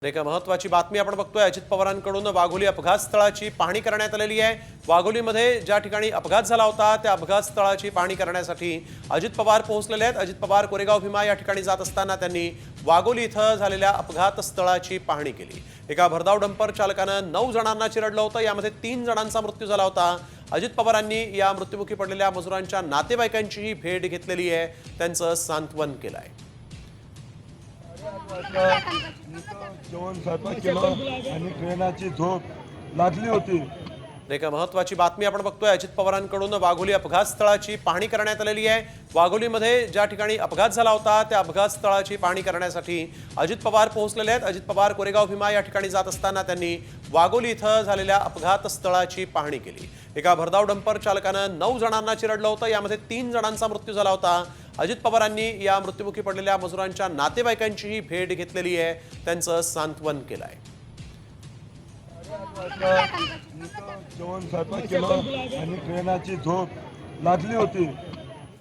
एका महत्त्वाची बातमी आपण बघतोय। अजित पवारांकडून वाघोली अपघात स्थळाची पाहणी करण्यात आलेली आहे। वाघोलीमध्ये ज्या ठिकाणी अपघात झाला होता त्या अपघात स्थळाची पाहणी करण्यासाठी अजित पवार पोहोचलेले आहेत। अजित पवार कोरेगाव भीमा या ठिकाणी जात असताना त्यांनी वाघोली इथं झालेल्या अपघात स्थळाची पाहणी केली। एका भरधाव डंपर चालकानं 9 जणांना चिरडलं होतं, यामध्ये 3 जणांचा मृत्यू झाला होता। अजित पवारांनी या मृत्युमुखी पडलेल्या मजुरांच्या नातेवाईकांचीही भेट घेतलेली आहे, त्यांचं सांत्वन केलं आहे। जेवण स्वयंपाक केलं आणि ट्रेनाची झोप लागली होती। एका महत्त्वाची बातमी आपण बघतोय। अजित पवारांकडून वाघोली अपघात स्थळाची पाहणी करण्यात आलेली आहे। वाघोलीमध्ये ज्या ठिकाणी अपघात झाला होता त्या अपघात स्थळाची पाहणी करण्यासाठी अजित पवार पोहोचलेले आहेत। अजित पवार कोरेगाव भीमा या ठिकाणी जात असताना त्यांनी वाघोली इथं झालेल्या अपघात स्थळाची पाहणी केली। एका भरधाव डंपर चालकानं 9 जणांना चिरडलं होतं, यामध्ये 3 जणांचा मृत्यू झाला होता। अजित पवारांनी या मृत्युमुखी पडलेल्या मजुरांच्या नातेवाईकांचीही भेट घेतलेली आहे, त्यांचं सांत्वन केलं आहे। जेवण स्वयंपाक केलं आणि ट्रेनाची झोप लागली होती।